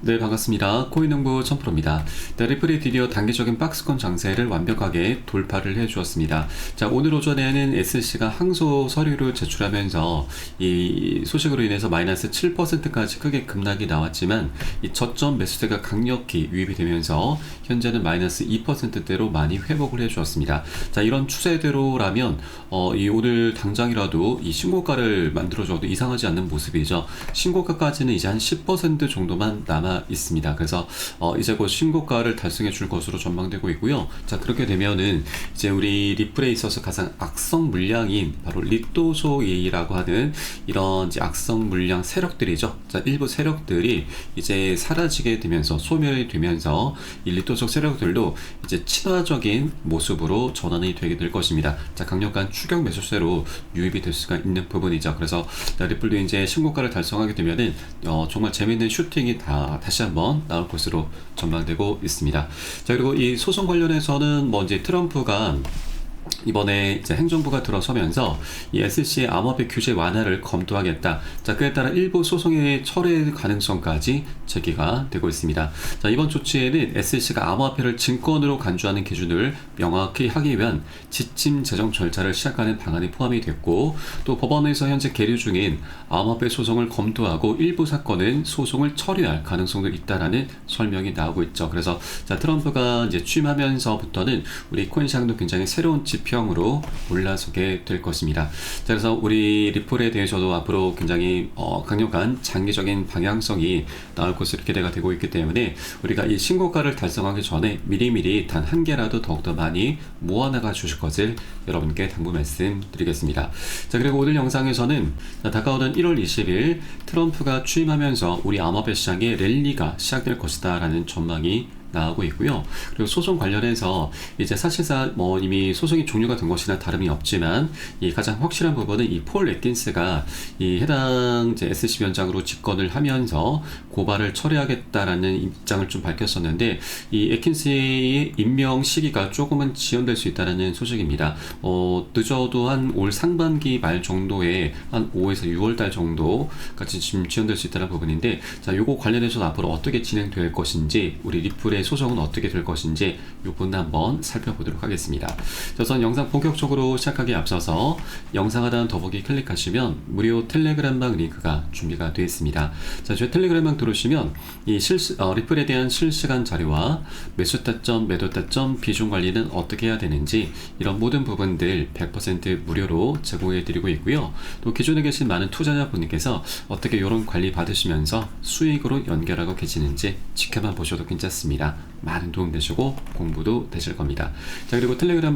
네, 반갑습니다. 코인농부 천프로입니다. 네, 리플이 드디어 단기적인 박스권 장세를 완벽하게 돌파를 해주었습니다. 자, 오늘 오전에는 SC가 항소 서류를 제출하면서 이 소식으로 인해서 마이너스 7%까지 크게 급락이 나왔지만 이 저점 매수세가 강력히 유입이 되면서 현재는 마이너스 2%대로 많이 회복을 해주었습니다. 자, 이런 추세대로라면 이 오늘 당장이라도 이 신고가를 만들어줘도 이상하지 않는 모습이죠. 신고가까지는 이제 한 10% 정도만 남아 있습니다. 그래서 이제 곧 신고가를 달성해 줄 것으로 전망되고 있고요. 자, 그렇게 되면은 이제 우리 리플에 있어서 가장 악성 물량인 바로 리또소이라고 하는 이런 이제 악성 물량 세력들이죠. 자, 일부 세력들이 이제 사라지게 되면서 소멸이 되면서 이 리또속 세력들도 이제 친화적인 모습으로 전환이 되게 될 것입니다. 자, 강력한 추격 매수세로 유입이 될 수가 있는 부분이죠. 그래서 리플도 이제 신고가를 달성하게 되면은 정말 재미있는 슈팅이 다시 한번 나올 것으로 전망되고 있습니다. 자, 그리고 이 소송 관련해서는 뭐 이제 트럼프가 이번에 이제 행정부가 들어서면서 이 SC의 암호화폐 규제 완화를 검토하겠다. 자, 그에 따라 일부 소송의 철회 가능성까지 제기가 되고 있습니다. 자, 이번 조치에는 SC가 암호화폐를 증권으로 간주하는 기준을 명확히 하기 위한 지침 제정 절차를 시작하는 방안이 포함이 됐고, 또 법원에서 현재 계류 중인 암호화폐 소송을 검토하고 일부 사건은 소송을 처리할 가능성도 있다라는 설명이 나오고 있죠. 그래서 자, 트럼프가 이제 취임하면서부터는 우리 코인 시장도 굉장히 새로운 지평으로 올라서게 될 것입니다. 자, 그래서 우리 리플에 대해서도 앞으로 굉장히 강력한 장기적인 방향성이 나올 것으로 기대가 되고 있기 때문에 우리가 이 신고가를 달성하기 전에 미리미리 단 한 개라도 더욱더 많이 모아나가 주실 것을 여러분께 당부 말씀드리겠습니다. 자, 그리고 오늘 영상에서는 다가오는 1월 20일 트럼프가 취임하면서 우리 암호화폐 시장의 랠리가 시작될 것이다 라는 전망이 나오고 있고요. 그리고 소송 관련해서 이제 사실상 뭐 이미 소송이 종료가 된 것이나 다름이 없지만 이 가장 확실한 부분은 이 폴 애킨스가 이 해당 이제 SC 위원장으로 집권을 하면서 고발을 처리하겠다라는 입장을 좀 밝혔었는데, 이 애킨스의 임명 시기가 조금은 지연될 수 있다는 소식입니다. 늦어도 한 올 상반기 말 정도에 한 5에서 6월 달 정도까지 지금 지연될 수 있다는 부분인데, 자, 요거 관련해서 앞으로 어떻게 진행될 것인지, 우리 리플의 소송은 어떻게 될 것인지 이 부분 한번 살펴보도록 하겠습니다. 우선 영상 본격적으로 시작하기에 앞서서 영상 하단 더보기 클릭하시면 무료 텔레그램방 링크가 준비가 되어 있습니다. 자, 저희 텔레그램방 들어오시면 이 리플에 대한 실시간 자료와 매수 타점, 매도 타점, 비중 관리는 어떻게 해야 되는지 이런 모든 부분들 100% 무료로 제공해 드리고 있고요. 또 기존에 계신 많은 투자자분께서 어떻게 이런 관리 받으시면서 수익으로 연결하고 계시는지 지켜만 보셔도 괜찮습니다. 많은 도움 되시고 공부도 되실 겁니다. 자, 그리고 텔레그램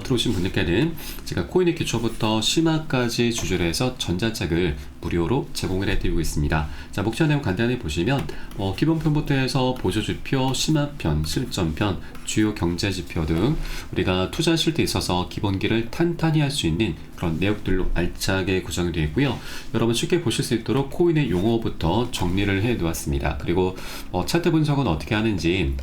들어오신 분들께는 제가 코인의 기초부터 심화까지 주제로 해서 전자책을 무료로 제공을 해드리고 있습니다. 자, 목차 내용 간단히 보시면 기본편부터 해서 보조지표, 심화편, 실전편, 주요 경제지표 등 우리가 투자하실 때 있어서 기본기를 탄탄히 할 수 있는 그런 내용들로 알차게 구성이 되어 있고요. 여러분 쉽게 보실 수 있도록 코인의 용어부터 정리를 해 놓았습니다. 그리고 차트 분석은 어떻게 하는지,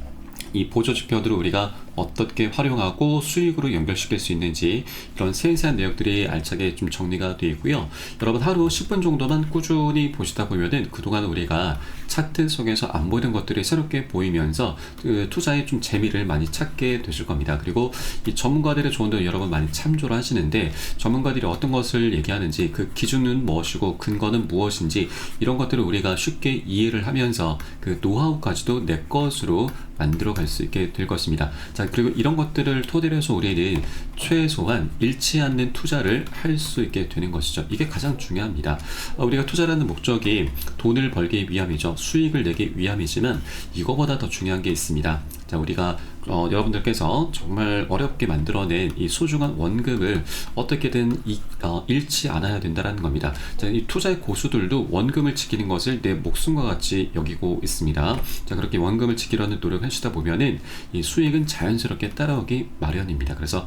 이 보조지표들을 우리가 어떻게 활용하고 수익으로 연결시킬 수 있는지 이런 세세한 내용들이 알차게 좀 정리가 되어 있고요. 여러분 하루 10분 정도만 꾸준히 보시다 보면은 그동안 우리가 차트 속에서 안 보이는 것들이 새롭게 보이면서 그 투자에 좀 재미를 많이 찾게 되실 겁니다. 그리고 이 전문가들의 조언도 여러분 많이 참조를 하시는데, 전문가들이 어떤 것을 얘기하는지, 그 기준은 무엇이고 근거는 무엇인지 이런 것들을 우리가 쉽게 이해를 하면서 그 노하우까지도 내 것으로 만들어 갈 수 있게 될 것입니다. 자, 그리고 이런 것들을 토대로 해서 우리는 최소한 잃지 않는 투자를 할 수 있게 되는 것이죠. 이게 가장 중요합니다. 우리가 투자라는 목적이 돈을 벌기 위함이죠. 수익을 내기 위함이지만 이거보다 더 중요한 게 있습니다. 자, 우리가 여러분들께서 정말 어렵게 만들어낸 이 소중한 원금을 어떻게든 잃지 않아야 된다는 겁니다. 자, 이 투자의 고수들도 원금을 지키는 것을 내 목숨과 같이 여기고 있습니다. 자, 그렇게 원금을 지키려는 노력을 하시다 보면은 이 수익은 자연스럽게 따라오기 마련입니다. 그래서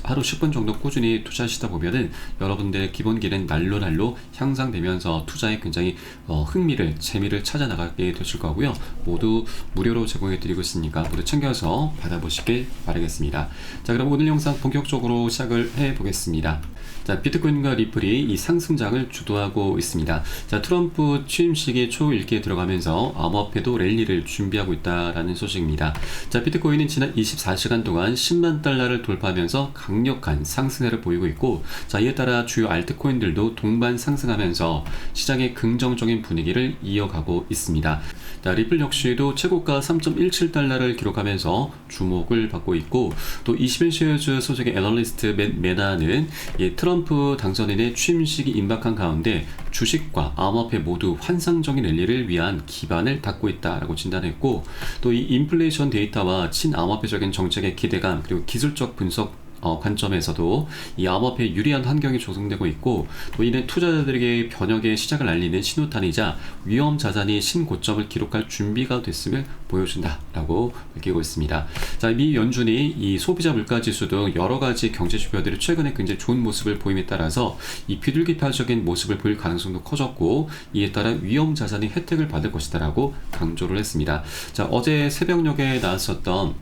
하루 10분 정도 꾸준히 투자하시다 보면은 여러분들의 기본기는 날로 향상되면서 투자에 굉장히 흥미를, 재미를 찾아 나가게 되실 거고요. 모두 무료로 제공해 드리고 있으니까 모두 챙겨서 받아보시길 바라겠습니다. 자, 그럼 오늘 영상 본격적으로 시작을 해 보겠습니다. 자, 비트코인과 리플이 이 상승장을 주도하고 있습니다. 자, 트럼프 취임식이 초일기에 들어가면서 암호화폐도 랠리를 준비하고 있다라는 소식입니다. 자, 비트코인은 지난 24시간 동안 10만 달러를 돌파하면서 강력한 상승세를 보이고 있고, 자, 이에 따라 주요 알트코인들도 동반 상승하면서 시장의 긍정적인 분위기를 이어가고 있습니다. 자, 리플 역시도 최고가 3.17달러를 기록하면서 주목을 받고 있고, 또 21쉐어즈 소속의 애널리스트 메나는 트럼프 당선인의 취임식이 임박한 가운데 주식과 암호화폐 모두 환상적인 랠리를 위한 기반을 닦고 있다라고 진단했고, 또 이 인플레이션 데이터와 친암호화폐적인 정책의 기대감, 그리고 기술적 분석 관점에서도 이 암호화폐에 유리한 환경이 조성되고 있고, 또 이는 투자자들에게 변혁의 시작을 알리는 신호탄이자 위험 자산이 신고점을 기록할 준비가 됐음을 보여준다라고 밝히고 있습니다. 자, 미 연준이 이 소비자 물가 지수 등 여러 가지 경제 지표들이 최근에 굉장히 좋은 모습을 보임에 따라서 이 비둘기파적인 모습을 보일 가능성도 커졌고, 이에 따라 위험 자산이 혜택을 받을 것이다라고 강조를 했습니다. 자, 어제 새벽녘에 나왔었던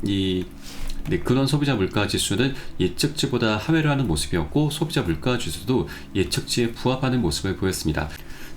그런 소비자 물가 지수는 예측치보다 하회를 하는 모습이었고, 소비자 물가 지수도 예측치에 부합하는 모습을 보였습니다.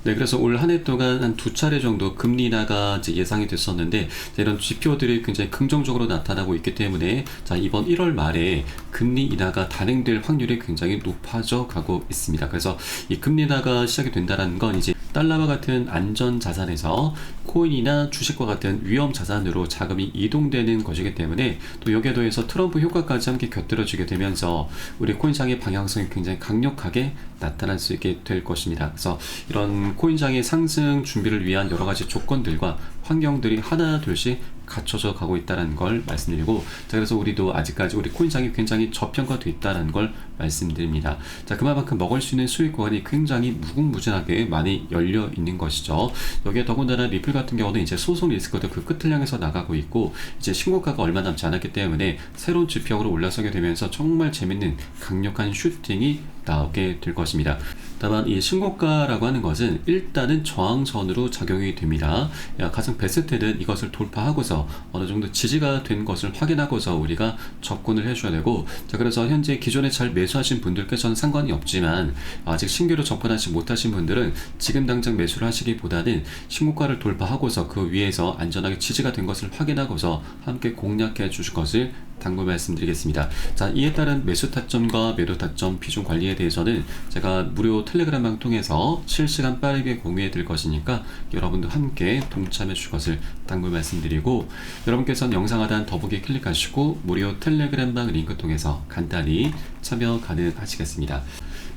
네, 그래서 올 한 해 동안 한 2차례 정도 금리 인하가 예상이 됐었는데, 이런 지표들이 굉장히 긍정적으로 나타나고 있기 때문에, 자, 이번 1월 말에 금리 인하가 단행될 확률이 굉장히 높아져 가고 있습니다. 그래서 이 금리 인하가 시작이 된다는 건 이제 달러와 같은 안전 자산에서 코인이나 주식과 같은 위험 자산으로 자금이 이동되는 것이기 때문에, 또 여기에 더해서 트럼프 효과까지 함께 곁들여지게 되면서 우리 코인장의 방향성이 굉장히 강력하게 나타날 수 있게 될 것입니다. 그래서 이런 코인장의 상승 준비를 위한 여러 가지 조건들과 환경들이 하나 둘씩 갖춰져 가고 있다는 걸 말씀드리고, 자, 그래서 우리도 아직까지 우리 코인장이 굉장히 저평가되어 있다는 걸 말씀드립니다. 자, 그만큼 먹을 수 있는 수익 구간이 굉장히 무궁무진하게 많이 열려 있는 것이죠. 여기에 더군다나 리플 같은 경우는 이제 소송 리스크도 그 끝을 향해서 나가고 있고, 이제 신고가가 얼마 남지 않았기 때문에 새로운 지평으로 올라서게 되면서 정말 재밌는 강력한 슈팅이 나오게 될 것입니다. 다만 이 신고가라고 하는 것은 일단은 저항선으로 작용이 됩니다. 가장 베스트는 이것을 돌파하고서 어느 정도 지지가 된 것을 확인하고서 우리가 접근을 해줘야 되고, 자, 그래서 현재 기존에 잘 매수하신 분들께서는 상관이 없지만, 아직 신규로 접근하지 못하신 분들은 지금 당장 매수를 하시기보다는 신고가를 돌파하고서 그 위에서 안전하게 지지가 된 것을 확인하고서 함께 공략해 주실 것을 당부 말씀드리겠습니다. 자, 이에 따른 매수 타점과 매도 타점 비중 관리에 대해서는 제가 무료 텔레그램방 통해서 실시간 빠르게 공유해 드릴 것이니까 여러분도 함께 동참해 주실 것을 당부 말씀드리고, 여러분께서는 영상 하단 더보기 클릭하시고 무료 텔레그램방 링크 통해서 간단히 참여 가능하시겠습니다.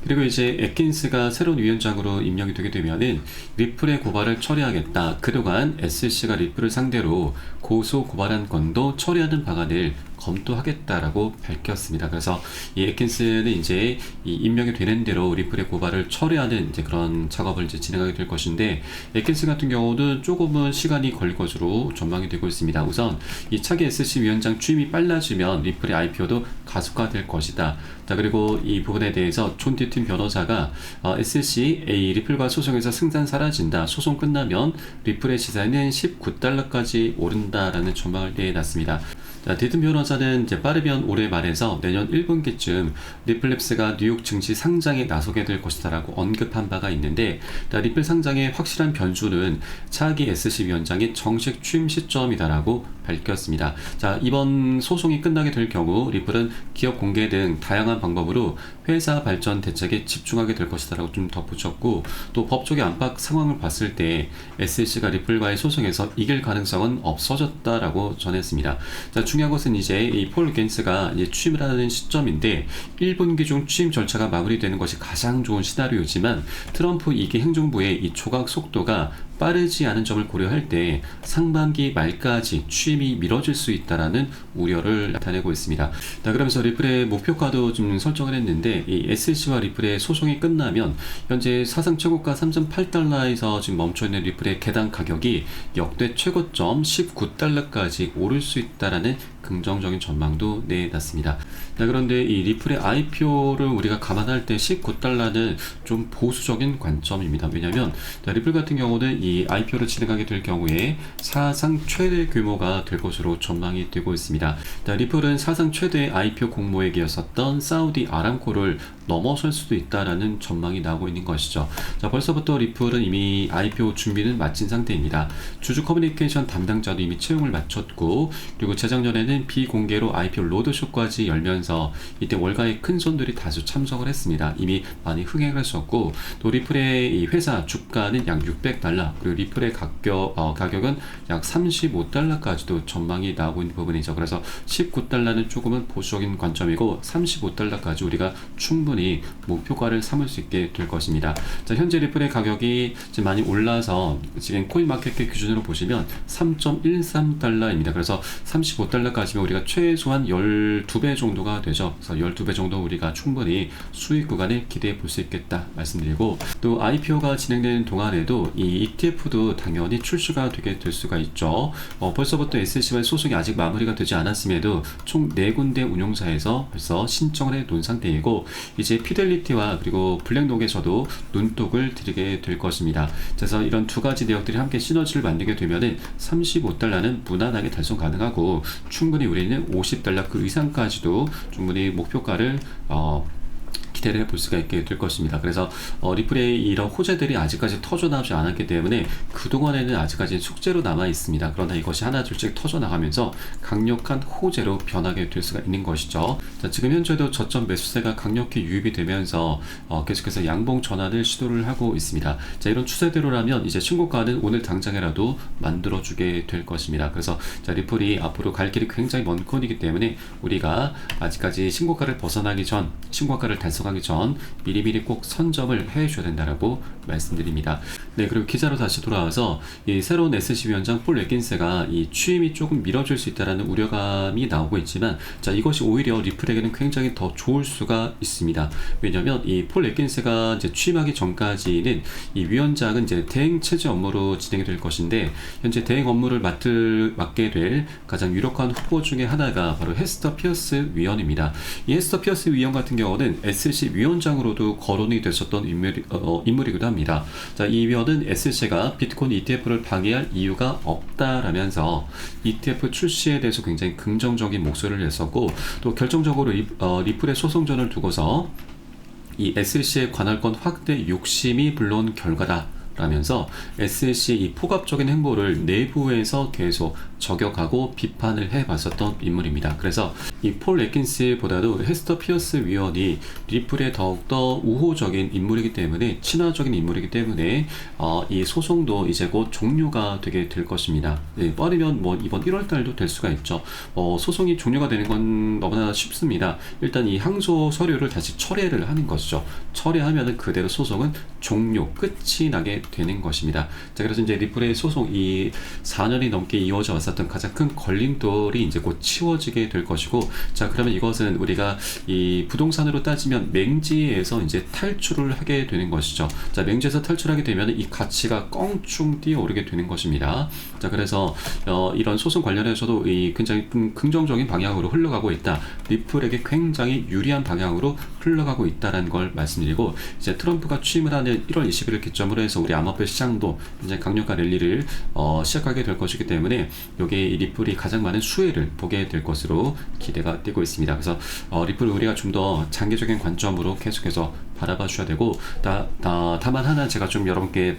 그리고 이제 애킨스가 새로운 위원장으로 임명이 되게 되면은 리플의 고발을 처리하겠다. 그동안 SEC가 리플을 상대로 고소 고발한 건도 처리하는 방안을 검토하겠다라고 밝혔습니다. 그래서 이 애킨스는 이제 이 임명이 되는 대로 리플의 고발을 처리하는 이제 그런 작업을 이제 진행하게 될 것인데, 애킨스 같은 경우는 조금은 시간이 걸릴 것으로 전망이 되고 있습니다. 우선 이 차기 SEC 위원장 취임이 빨라지면 리플의 IPO도 가속화될 것이다. 자, 그리고 이 부분에 대해서 존 디튼 변호사가 SEC 리플과 소송에서 승산 사라진다. 소송 끝나면 리플의 시세는 19달러까지 오른다라는 전망을 내놨습니다. 자, 디튼 변호사는 이제 빠르면 올해 말에서 내년 1분기쯤 리플랩스가 뉴욕 증시 상장에 나서게 될 것이다라고 언급한 바가 있는데, 리플 상장의 확실한 변수는 차기 SEC 위원장의 정식 취임 시점이다라고 밝혔습니다. 자, 이번 소송이 끝나게 될 경우 리플은 기업 공개 등 다양한 방법으로 회사 발전 대책에 집중하게 될 것이다라고 좀 덧붙였고, 또 법적의 안팎 상황을 봤을 때 SEC가 리플과의 소송에서 이길 가능성은 없어졌다라고 전했습니다. 자, 중요한 것은 이제 이 폴 겐츠가 이제 취임을 하는 시점인데, 1분기 중 취임 절차가 마무리되는 것이 가장 좋은 시나리오지만, 트럼프 2기 행정부의 이 조각 속도가 빠르지 않은 점을 고려할 때 상반기 말까지 취임이 미뤄질 수 있다라는 우려를 나타내고 있습니다. 자, 그러면서 리플의 목표가도 좀 설정을 했는데, 이 SEC와 리플의 소송이 끝나면 현재 사상 최고가 3.8달러에서 지금 멈춰있는 리플의 개당 가격이 역대 최고점 19달러까지 오를 수 있다라는 긍정적인 전망도 내놨습니다. 자, 그런데 이 리플의 IPO를 우리가 감안할 때 19달러는 좀 보수적인 관점입니다. 왜냐하면 리플 같은 경우는 이 IPO를 진행하게 될 경우에 사상 최대 규모가 될 것으로 전망이 되고 있습니다. 자, 리플은 사상 최대 IPO 공모액이었었던 사우디 아람코를 넘어설 수도 있다라는 전망이 나오고 있는 것이죠. 자, 벌써부터 리플은 이미 IPO 준비는 마친 상태입니다. 주주 커뮤니케이션 담당자도 이미 채용을 마쳤고, 그리고 재작년에는 비공개로 IPO 로드쇼까지 열면서 이때 월가의 큰 손들이 다수 참석을 했습니다. 이미 많이 흥행을 했었고, 또 리플의 이 회사 주가는 약 $600, 그리고 리플의 가격은 약 $35까지도 전망이 나오고 있는 부분이죠. 그래서 $19는 조금은 보수적인 관점이고, $35까지 우리가 충분히 목표가를 삼을 수 있게 될 것입니다. 자, 현재 리플의 가격이 지금 많이 올라서 지금 코인마켓캡 기준으로 보시면 $3.13입니다. 그래서 $35까지면 우리가 최소한 12배 정도가 되죠. 그래서 12배 정도 우리가 충분히 수익 구간을 기대해 볼 수 있겠다 말씀드리고, 또 IPO가 진행되는 동안에도 이 ETF도 당연히 출시가 되게 될 수가 있죠. 벌써부터 SEC와의 소송이 아직 마무리가 되지 않았음에도 총 4군데 운용사에서 벌써 신청을 해 놓은 상태이고, 이제 피델리티와 그리고 블랙록에서도 눈독을 들이게 될 것입니다. 그래서 이런 두 가지 내역들이 함께 시너지를 만들게 되면은 $35는 무난하게 달성 가능하고, 충분히 우리는 $50 그 이상까지도 충분히 목표가를 기대를 해볼 수가 있게 될 것입니다. 그래서 리플의 이런 호재들이 아직까지 터져나오지 않았기 때문에 그동안에는 아직까지 숙제로 남아 있습니다. 그러나 이것이 하나 둘씩 터져나가면서 강력한 호재로 변하게 될 수가 있는 것이죠. 자, 지금 현재도 저점 매수세가 강력히 유입이 되면서 계속해서 양봉 전환을 시도를 하고 있습니다. 자, 이런 추세대로라면 이제 신고가는 오늘 당장이라도 만들어주게 될 것입니다. 그래서 자, 리플이 앞으로 갈 길이 굉장히 먼 코이기 때문에 우리가 아직까지 신고가를 벗어나기 전, 신고가를 달성하기 전 미리미리 꼭 선점을 해줘야 된다라고 말씀드립니다. 네, 그리고 기자로 다시 돌아와서 이 새로운 SEC 위원장 폴 애킨스가 이 취임이 조금 미뤄질 수 있다라는 우려감이 나오고 있지만, 자, 이것이 오히려 리플에게는 굉장히 더 좋을 수가 있습니다. 왜냐하면 이 폴 애킨스가 이제 취임하기 전까지는 이 위원장은 이제 대행 체제 업무로 진행이 될 것인데, 현재 대행 업무를 맡게 될 가장 유력한 후보 중에 하나가 바로 헤스터 피어스 위원입니다. 이 헤스터 피어스 위원 같은 경우는 SEC 위원장으로도 거론이 됐었던 인물이기도 합니다. 자, 이 위원은 SEC가 비트코인 ETF를 방해할 이유가 없다라면서 ETF 출시에 대해서 굉장히 긍정적인 목소리를 냈었고, 또 결정적으로 리플의 소송전을 두고서 이 SEC의 관할권 확대 욕심이 불러온 결과다 라면서 SEC 이 포괄적인 행보를 내부에서 계속 저격하고 비판을 해봤었던 인물입니다. 그래서 이 폴 애킨스보다도 헤스터 피어스 위원이 리플에 더욱더 우호적인 인물이기 때문에, 친화적인 인물이기 때문에 이 소송도 이제 곧 종료가 되게 될 것입니다. 네, 빠르면 뭐 이번 1월 달도 될 수가 있죠. 소송이 종료가 되는 건 너무나 쉽습니다. 일단 이 항소 서류를 다시 철회를 하는 것이죠. 철회하면은 그대로 소송은 종료, 끝이 나게 되는 것입니다. 자, 그래서 이제 리플의 소송, 이 4년이 넘게 이어져 왔었던 가장 큰 걸림돌이 이제 곧 치워지게 될 것이고, 자, 그러면 이것은 우리가 이 부동산으로 따지면 맹지에서 이제 탈출을 하게 되는 것이죠. 자, 맹지에서 탈출하게 되면 이 가치가 껑충 뛰어오르게 되는 것입니다. 자, 그래서 이런 소송 관련해서도 이 굉장히 긍정적인 방향으로 흘러가고 있다. 리플에게 굉장히 유리한 방향으로 흘러가고 있다는 걸 말씀드리고, 이제 트럼프가 취임을 하는 1월 20일을 기점으로 해서 우리 암호화폐 시장도 굉장히 강력한 랠리를 시작하게 될 것이기 때문에 여기에 이 리플이 가장 많은 수혜를 보게 될 것으로 기대가 되고 있습니다. 그래서 리플을 우리가 좀 더 장기적인 관점으로 계속해서 바라봐 주셔야 되고, 다만 하나 제가 좀 여러분께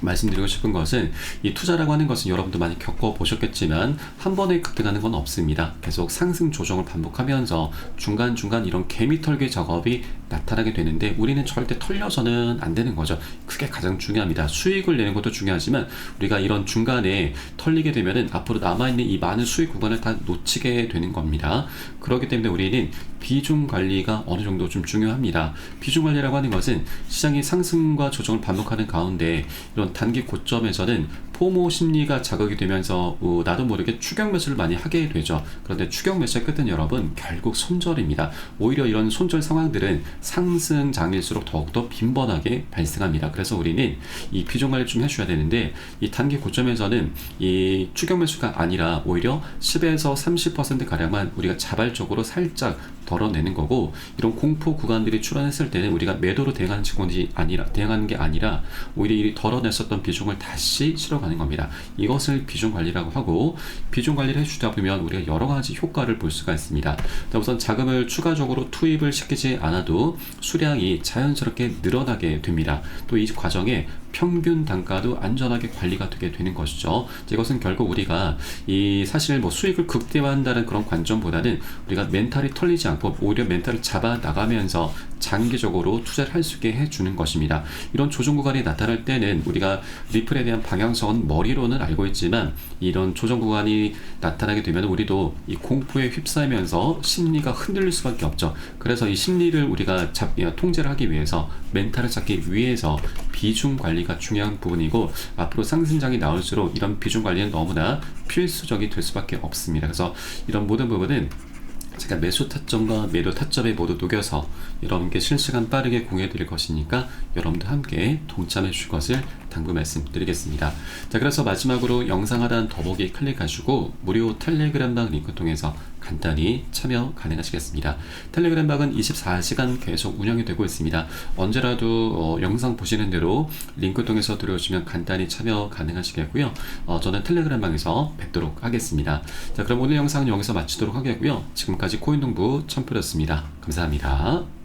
말씀드리고 싶은 것은, 이 투자라고 하는 것은 여러분도 많이 겪어보셨겠지만 한 번에 급등하는 건 없습니다. 계속 상승 조정을 반복하면서 중간중간 이런 개미털기 작업이 나타나게 되는데, 우리는 절대 털려서는 안 되는 거죠. 그게 가장 중요합니다. 수익을 내는 것도 중요하지만 우리가 이런 중간에 털리게 되면은 앞으로 남아있는 이 많은 수익 구간을 다 놓치게 되는 겁니다. 그렇기 때문에 우리는 비중 관리가 어느 정도 좀 중요합니다. 비중 관리라고 하는 것은 시장이 상승과 조정을 반복하는 가운데 이런 단기 고점에서는 포모 심리가 자극이 되면서 나도 모르게 추격 매수를 많이 하게 되죠. 그런데 추격 매수의 끝은 여러분 결국 손절입니다. 오히려 이런 손절 상황들은 상승 장일수록 더욱더 빈번하게 발생합니다. 그래서 우리는 이 비중 관리 좀 해줘야 되는데, 이 단기 고점에서는 이 추격 매수가 아니라 오히려 10에서 30% 가량만 우리가 자발적으로 살짝 덜어내는 거고, 이런 공포 구간들이 출현했을 때는 우리가 매도로 대응하는 게 아니라 오히려 이 덜어냈었던 비중을 다시 실어가는 겁니다. 이것을 비중 관리라고 하고, 비중 관리를 해주다 보면 우리가 여러 가지 효과를 볼 수가 있습니다. 자, 우선 자금을 추가적으로 투입을 시키지 않아도 수량이 자연스럽게 늘어나게 됩니다. 또 이 과정에 평균 단가도 안전하게 관리가 되게 되는 것이죠. 이것은 결국 우리가 사실 수익을 극대화한다는 그런 관점보다는 우리가 멘탈이 털리지 않고 오히려 멘탈을 잡아 나가면서 장기적으로 투자를 할 수 있게 해주는 것입니다. 이런 조정 구간이 나타날 때는 우리가 리플에 대한 방향성은 머리로는 알고 있지만, 이런 조정 구간이 나타나게 되면 우리도 이 공포에 휩싸이면서 심리가 흔들릴 수밖에 없죠. 그래서 이 심리를 우리가 통제를 하기 위해서, 멘탈을 잡기 위해서 비중 관리가 중요한 부분이고, 앞으로 상승장이 나올수록 이런 비중 관리는 너무나 필수적이 될 수밖에 없습니다. 그래서 이런 모든 부분은 제가 매수 타점과 매도 타점에 모두 녹여서 여러분께 실시간 빠르게 공유해 드릴 것이니까 여러분도 함께 동참해 주실 것을 당부 말씀드리겠습니다. 자, 그래서 마지막으로 영상 하단 더보기 클릭하시고 무료 텔레그램방 링크 통해서 간단히 참여 가능하시겠습니다. 텔레그램방은 24시간 계속 운영이 되고 있습니다. 언제라도 영상 보시는 대로 링크 통해서 들어오시면 간단히 참여 가능하시겠고요. 저는 텔레그램방에서 뵙도록 하겠습니다. 자, 그럼 오늘 영상은 여기서 마치도록 하겠고요. 지금까지 코인농부 첨프였습니다. 감사합니다.